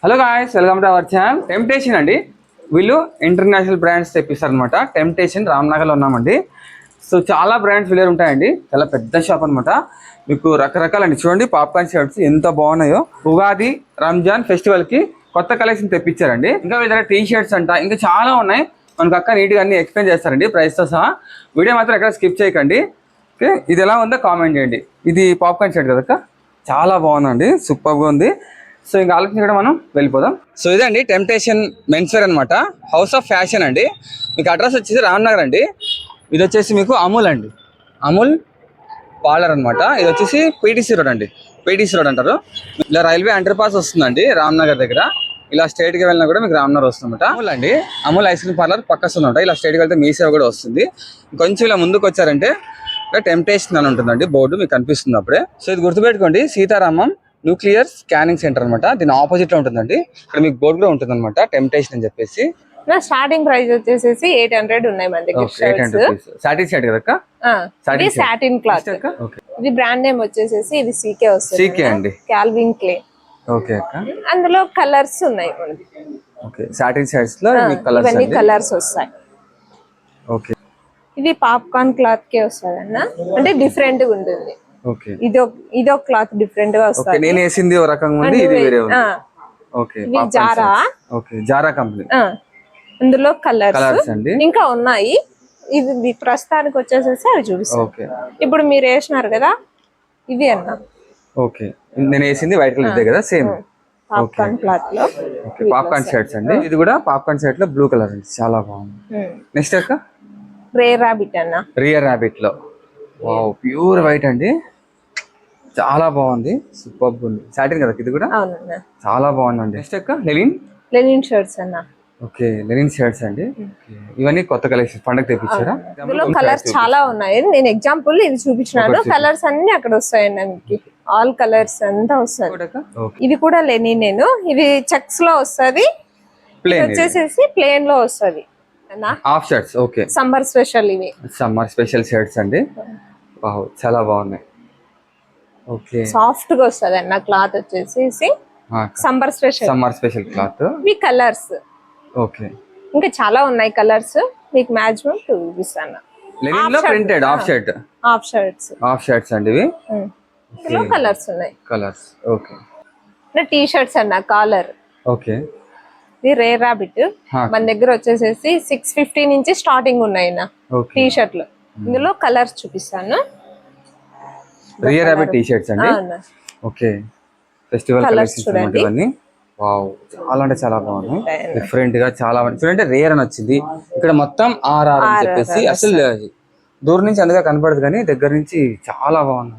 Hello guys, welcome to our channel. Temptation అండి, వీళ్ళు international brands తెప్పిస్తారు అనమాట. టెంప్టేషన్ రామ్నగర్లో ఉన్నామండి. సో చాలా బ్రాండ్స్ వీళ్ళే ఉంటాయండి, చాలా పెద్ద షాప్ అనమాట. మీకు రకరకాలండి, చూడండి పాప్కార్న్ షర్ట్స్ ఎంత బాగున్నాయో. ఉగాది రంజాన్ ఫెస్టివల్కి కొత్త కలెక్షన్ తెప్పించారండి. ఇంకా వీళ్ళ దగ్గర టీ షర్ట్స్ అంట, ఇంకా చాలా ఉన్నాయి. మనకు అక్క నీట్గా అన్ని ఎక్స్ప్లెయిన్ చేస్తారండి ప్రైస్తో సహా. వీడియో మాత్రం ఎక్కడ స్కిప్ చేయకండి. ఓకే, ఇది ఎలా ఉందో కామెంట్ చేయండి. ఇది పాప్కార్న్ షర్ట్ కదక్క, చాలా బాగుందండి, సూపర్గా ఉంది. సో ఇంకా ఆలోచించడం మనం వెళ్ళిపోదాం. సో ఇదండి టెంప్టేషన్ మెన్స్వేర్ అనమాట, హౌస్ ఆఫ్ ఫ్యాషన్ అండి. మీకు అడ్రస్ వచ్చేసి రామ్నగర్ అండి. ఇది వచ్చేసి మీకు అమూల్ అండి, అమూల్ పార్లర్ అనమాట. ఇది వచ్చేసి పీటీసీ రోడ్ అండి, పీటీసీ రోడ్ అంటారు. ఇలా రైల్వే అండర్ పాస్ వస్తుందండి రామ్నగర్ దగ్గర. ఇలా స్ట్రైట్గా వెళ్ళినా కూడా మీకు రామ్నగర్ వస్తుందన్నమాట. అమూల్ అండి, అమూల్ ఐస్ క్రీమ్ పార్లర్ పక్క వస్తుందన్నమాట. ఇలా స్ట్రైట్గా వెళ్తే మీ సేవ కూడా వస్తుంది. కొంచెం ఇలా ముందుకు వచ్చారంటే టెంప్టేషన్ అని ఉంటుందండి, బోర్డు మీకు కనిపిస్తుంది అప్పుడే. సో ఇది గుర్తుపెట్టుకోండి, సీతారామం న్యూక్లియర్ స్కానింగ్ సెంటర్ అనమాట. దీని ఆపోజిట్ లో ఉంటుందండి. ఇక్కడ మీకు బోర్డు కూడా ఉంటుంది అనమాట, టెంప్టేషన్ అని చెప్పేసి. స్టార్టింగ్ ప్రైస్ వచ్చేసి 800 ఉన్నాయి మన దగ్గర. సాటిన్ షర్ట్ కదా, ఇది సాటిన్ క్లాత్. ఇది బ్రాండ్ నేమ్ వచ్చేసి ఇది సీకే వస్తుంది, సీకే అండి, కాల్విన్ క్లే. ఓకే అక్క, అందులో కలర్స్ ఉన్నాయి. ఓకే, సాటిన్ షర్ట్స్ లో ఇవన్నీ కలర్స్ వస్తాయి. ఓకే, ఇది పాప్కార్న్ క్లాత్ కే వస్తుంది అన్న, అంటే డిఫరెంట్ గా ఉంటుంది. ఓకే, ఇదో క్లాత్ డిఫరెంట్ గా వస్తుంది. నేను వేసింది ఒక రకంగా ఉంది, ఇది వేరే ఉంది. ఓకే, ఇది జారా. Okay, Zara company. అందులో కలర్స్ ఇంకా ఉన్నాయి. ఇది ప్రస్తుతానికి వచ్చేసేసి అవి చూపిస్తాను. ఓకే, ఇప్పుడు మీరు వేసినారు కదా, ఇది అన్న. ఓకే, నేను వేసింది వైట్ కలర్ ఇదే కదా, సేమ్ పాప్కార్న్ క్లాత్ లో. ఓకే, పాప్కార్న్ షర్ట్స్ అండి. ఇది కూడా పాప్కార్న్ షర్ట్ లో బ్లూ కలర్ అండి, చాలా బాగుంది. నెక్స్ట్ అక్క, రేర్ రాబిట్ అన్న, రియర్ రాబిట్ లో. వావ్, ప్యూర్ వైట్ అండి, చాలా బాగుంది, సూపర్ ఉంది. సాటిన్ కదా ఇది కూడా, చాలా బాగుందండి. నెక్స్ట్ అక్క, లెనిన్ షర్ట్స్ అన్న. ఓకే, లెనిన్ షర్ట్స్ అండి. ఇవన్నీ కొత్త కలెక్షన్, పండగ తెప్పించారా? ఇందులో కలర్స్ చాలా ఉన్నాయి. నేను ఎగ్జాంపుల్ ఇది చూపించినాను, కలర్స్ అన్ని అక్కడ వస్తాయండి. మీకు ఆల్ కలర్స్ అంతా వస్తుంది. ఇది కూడా లెనిన్, నేను ఇది చెక్స్ లో వస్తుంది, వచ్చేసేసి ప్లేన్ లో వస్తుంది. Half shirts. Okay, summer special, ఇవి సమ్మర్ స్పెషల్ షర్ట్స్ అండి. వావ్, చాలా బాగున్నాయి. ఓకే, సాఫ్ట్ గా వస్తుంది అన్న క్లాత్ వచ్చేసి. Summer special cloth. ఇవి కలర్స్. ఓకే, ఇంకా చాలా ఉన్నాయి కలర్స్, మీకు మాక్సిమం చూపిస్తాను. లెనిన్ లో ప్రింటెడ్ హాఫ్ షర్ట్స్ అండి ఇవి. ఇందులో కలర్స్ ఉన్నాయి, కలర్స్. ఓకే, టీ షర్ట్స్ అన్న కాలర్. ఓకే, ఇది రేర్ రాబిట్. మన దగ్గర వచ్చేసేసి 650 నుంచి స్టార్టింగ్ ఉన్నాయి టీ షర్ట్లు. ఇందులో కలర్స్ చూపిస్తాను. రియర్ రాబిట్ టీ షర్ట్స్ అండి. ఓకే, ఫెస్టివల్ కలెక్షన్స్ అన్నమాట ఇవన్నీ. వావ్, చాలా అంటే చాలా బాగున్నాయి, డిఫరెంట్ గా చాలా చూడండి. రేర్ అని వచ్చింది ఇక్కడ, మొత్తం ఆర్ఆర్ అని చెప్పేసి. అసలు దూరం నుంచి అందుగా కనపడదు, కానీ దగ్గర నుంచి చాలా బాగుంది,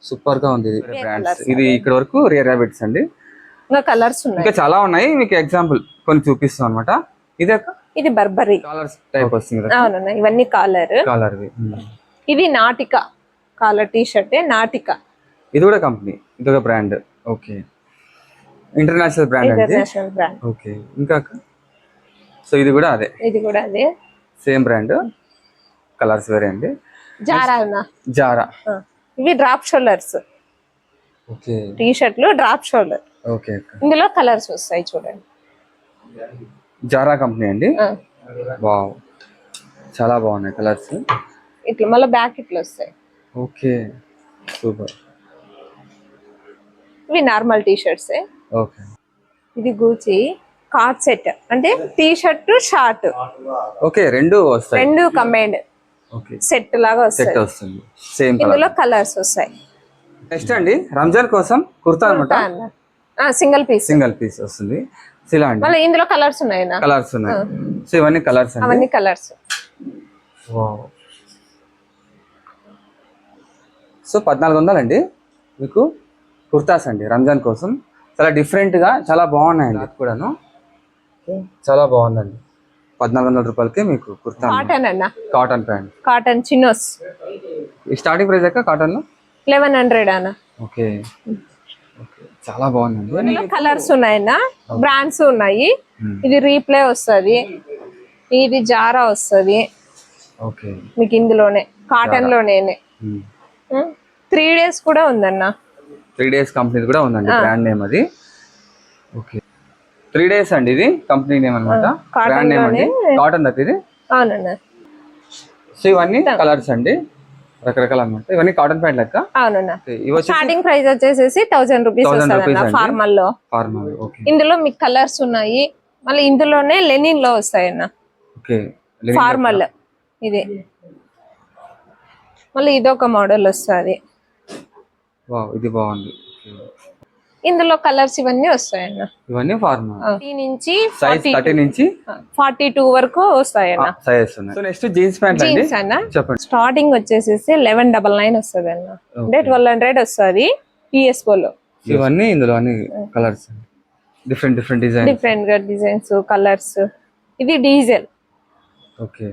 సూపర్ గా ఉంది బ్రాండ్స్. ఇది ఇక్కడ వరకు రియర్ రాబిట్స్ అండి. కలర్స్ ఉన్నాయి, ఇంకా చాలా ఉన్నాయి. మీకు ఎగ్జాంపుల్ కొన్ని చూపిస్తాం అనమాట. ఇది బర్బరీ కలర్స్ టైప్ వస్తుంది. ఇవన్నీ కలర్. ఇది నాటిక కాలర్ టీ షర్ట్, నాటిక. ఇది కూడా కంపెనీ, ఇది ఒక brand. Okay, international brand. Okay, ఇంకా సో ఇది కూడా అదే సేమ్ బ్రాండ్, కలర్స్ వేరే అండి. జారా. ఇవి డ్రాప్ షోల్డర్స్. ఓకే, టీ షర్ట్లు డ్రాప్ షోల్డర్. ఓకే, ఇందులో కలర్స్ వస్తాయి చూడండి. జారా కంపెనీ అండి. వావ్, చాలా బాగున్నాయి కలర్స్. ఇట్లా మళ్ళీ బ్యాక్ ఇట్లా వస్తాయి. Okay, super. ఇవి నార్మల్ టీ షర్ట్స్. ఓకే, ఇది గూచి కార్డ్ సెట్, అంటే టీ షర్ట్ షార్ట్. ఓకే, రెండు వస్తాయి, రెండు కంబైన్డ్. ఓకే, సెట్ లాగా వస్తుంది. సేమ్ ఇందులో కలర్స్ వస్తాయి. నెక్స్ట్ అండి, రంజాన్ కోసం కుర్తా అన్నమాట. సింగిల్ పీస్ వస్తుంది. ఇలా అండి, మళ్ళీ ఇందులో కలర్స్ ఉన్నాయి. సో ఇవన్నీ కలర్స్, అవన్నీ కలర్స్. వావ్, సో 1400 అండి మీకు కుర్తాస్ అండి రంజాన్ కోసం. చాలా డిఫరెంట్ గా చాలా బాగున్నాయండి, అది కూడాను చాలా బాగుందండి. 1400 రూపాయలకే మీకు కుర్తా. కాటన్ అన్న, cotton pant, cotton chinos. Starting price అక్క కాటన్ లో 1100 అన్న. ఓకే, చాలా బాగుందండి. కలర్స్ ఉన్నాయన్న, బ్రాండ్స్ ఉన్నాయి. ఇది రీప్లే వస్తుంది, ఇది జారా వస్తుంది. ఓకే, మీకు ఇందులోనే కాటన్ లోనే 3 days కూడా ఉందన్న. 3 days కంపెనీ కూడా ఉందండి, బ్రాండ్ నేమ్ అది. ఓకే, 3 days అండి. ఇది కంపెనీ నేమ్ అనమాట, cotton బ్రాండ్ నేమ్ అండి, కాటన్ దట్ ఇది. అవునన్నా. సో ఇవన్నీ కలర్స్ అండి, రకరకాల అనమాట. ఇవన్నీ కాటన్ ప్యాంట్ లెక్క. అవునన్నా. ఇవి వచ్చి స్టార్టింగ్ ప్రైస్ వచ్చేసేసి 1000 రూపీస్ వస్తుంది ఫార్మల్ లో. ఫార్మల్. ఓకే. ఇందులో మీకు కలర్స్ ఉన్నాయి. మళ్ళీ ఇందులోనే లెనిన్ లో వస్తాయన్న. ఓకే. ఫార్మల్ ఇది. మళ్ళీ ఇదొక మోడల్ వస్తుంది. వావ్, ఇది బాగుంది. ఇందులో కలర్స్ ఇవన్నీ వస్తాయన్న. ఇవన్నీ ఫార్మల్. 30 నుంచి సైజ్ 30 నుంచి 42 వరకు వస్తాయన్న. సైజెస్ ఉన్నాయి. సో నెక్స్ట్ జీన్స్ ప్యాంట్ అండి. జీన్స్ అన్న చెప్పండి. స్టార్టింగ్ వచ్చేసేసి 1199 వస్తుంది అన్న. అంటే 1200 వస్తుంది PSO లో. ఇవన్నీ ఇందులో అన్ని కలర్స్, డిఫరెంట్ డిజైన్, డిఫరెంట్ గా డిజైన్స్, కలర్స్. ఇది diesel. Okay.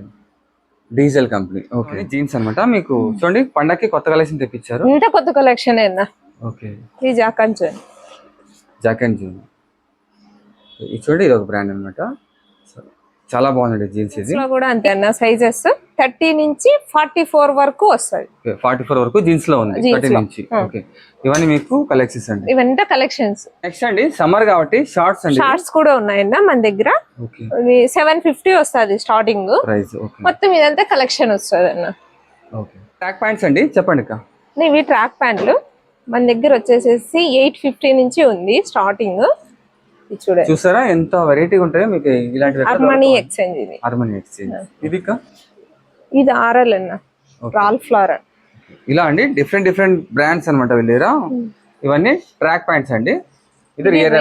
Diesel company. Okay. Jeans అన్నమాట. మీకు చూడండి పండక్కి కొత్త కలెక్షన్ తెప్పించారు. ఇంత కొత్త కలెక్షన్ అన్న. ఓకే. ఇది జాకంచ్ జాక్ అండ్ జూన్. ఇది చూడండి, ఇది ఒక బ్రాండ్ అన్నమాట. చాలా బాగుంది జీన్స్. ఇది కూడా అంతే అన్న. సైజెస్ 30 నుంచి 44 వరకు వస్తుంది. 44 వరకు జీన్స్ లో ఉంది, 30 నుంచి. ఓకే. ఇవన్నీ మీకు కలెక్షన్స్ అండి. ఇవంతా కలెక్షన్స్. నెక్స్ట్ అండి సమ్మర్ కాబట్టి షార్ట్స్ అండి. షార్ట్స్ కూడా ఉన్నాయన్న మన దగ్గర. ఓకే. 750 వస్తుంది స్టార్టింగ్ ప్రైస్. ఓకే. మొత్తం ఇదంతా కలెక్షన్ వస్తుంది అన్న. ఓకే. ట్రాక్ ప్యాంట్స్ అండి, చెప్పండి అక్క. ఇవి ట్రాక్ ప్యాంట్లు మన దగ్గర వచ్చేసేసి 850 నుంచి ఉంది స్టార్టింగ్. చూడండి, చూసారా ఎంత వెరైటీగా ఉంటాయో మీకు ఇలాంటివి. అర్మనీ ఎక్స్చేంజ్ ఇది. అర్మనీ ఎక్స్చేంజ్. ఇది ఇది ఆర్ఎల్ అన్న, రాల్ఫ్ లారెన్. ఇలా అండి డిఫరెంట్ బ్రాండ్స్ అన్నమాట వీళ్ళేరా. ఇవన్నీ ట్రాక్ ప్యాంట్స్ అండి. ఇది రియర్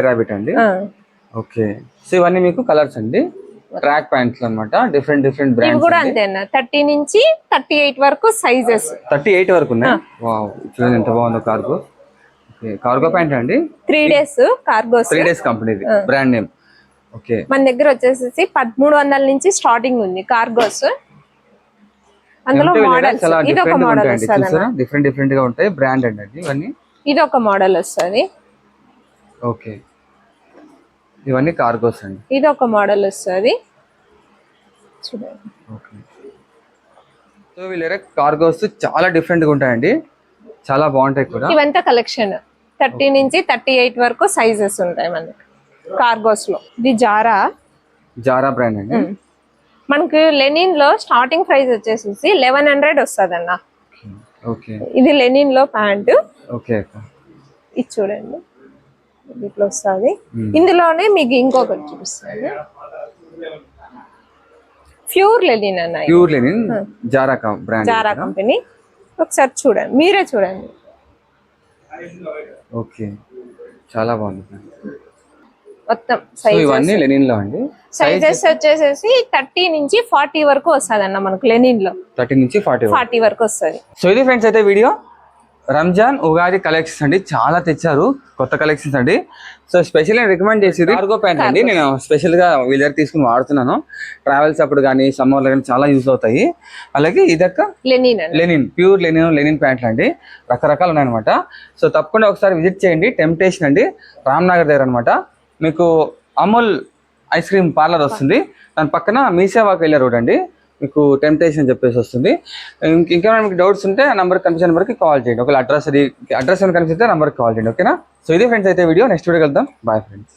ర్యాబిట్ అండి. ఓకే. సో ఇవన్నీ మీకు కలర్స్ అండి, ట్రాక్ ప్యాంట్స్ అన్నమాట. డిఫరెంట్ బ్రాండ్స్ కూడా అంతే అన్న. 30 నుంచి 38 వరకు సైజెస్. 38 వరకు ఉన్నాయి. వావ్, చూడండి ఎంత బాగుందో కార్గో. ఓకే. కార్గో ప్యాంట్ అండి. 3 days cargos. 3 days company, brand name. Okay. మన దగ్గర వచ్చేసి 1300 నుంచి స్టార్టింగ్ ఉంది కార్గోస్. అందులో మోడల్స్. ఇది ఒక మోడల్ వస్తుంది. డిఫరెంట్ గా ఉంటాయి, బ్రాండ్ అండి ఇవన్నీ. ఇది ఒక మోడల్ వస్తుంది. ఓకే. ఇవన్నీ కార్గోస్ అండి. ఇది ఒక మోడల్ వస్తుంది. చూడండి. ఓకే. సో వీళ్ళ కార్గోస్ చాలా డిఫరెంట్ గా ఉంటాయండి, చాలా బాగుంటాయి కూడా. ఇవంతా కలెక్షన్ 30 నుంచి 38 వరకు సైజెస్ ఉంటాయి మనకి కార్గోస్ లో. ఇది జారా బ్రాండ్ అండి. మనకి లెనిన్ లో స్టార్టింగ్ ప్రైస్ వచ్చేసి 1100 వస్తుంది అన్న. ఓకే. ఇది లెనిన్ లో ప్యాంట్. ఓకే. ఇది చూడండి, ఇట్లా వస్తుంది. ఇందులోనే మీకు ఇంకొకటి చూపిస్తాను, ప్యూర్ లెనిన్ అన్న. Pure linen Zara brand, Zara company. ఒకసారి చూడండి, మీరే చూడండి. ఓకే. చాలా బాగుంది మొత్తం. ఇవన్నీ లెనిన్ లో అండి. సైజెస్ వచ్చేసేసి 30 నుంచి 40 వరకు వస్తుంది అన్న మనకు లెనిన్ లో. 30 నుంచి 40 వరకు వస్తుంది. సో ఇది ఫ్రెండ్స్ అయితే వీడియో రంజాన్ ఉగాది కలెక్షన్స్ అండి, చాలా తెచ్చారు కొత్త కలెక్షన్స్ అండి. సో స్పెషల్ రికమెండ్ చేసేది కార్గో ప్యాంట్ అండి. నేను స్పెషల్ గా వీళ్ళ దగ్గర తీసుకుని వాడుతున్నాను. ట్రావెల్స్ అప్పుడు కానీ సమ్మర్ లో కానీ చాలా యూజ్ అవుతాయి. అలాగే ఇదక్క లెనిన్, ప్యూర్ లెనిన్ ప్యాంట్లు అండి. రకరకాలు ఉన్నాయన్నమాట. సో తప్పకుండా ఒకసారి విజిట్ చేయండి. టెంప్టేషన్ అండి, రామ్నగర్ దగ్గర అనమాట. మీకు అమూల్ ఐస్ క్రీమ్ పార్లర్ వస్తుంది, దాని పక్కన మీసేవాకి వెళ్ళే రోడ్ అండి. మీకు టెంప్టేషన్ చెప్పేసి వస్తుంది. ఇంకేమైనా మీకు డౌట్స్ ఉంటే ఆ నెంబర్ కనిపించిన నెంబర్కి కాల్ చేయండి. ఒకవేళ అడ్రస్ ఏమైనా కనిపిస్తే నెంబర్కి కాల్ చేయండి. ఓకేనా. సో ఇది ఫ్రెండ్స్ అయితే వీడియో. నెక్స్ట్ వీడియో వెళ్దాం. Bye friends.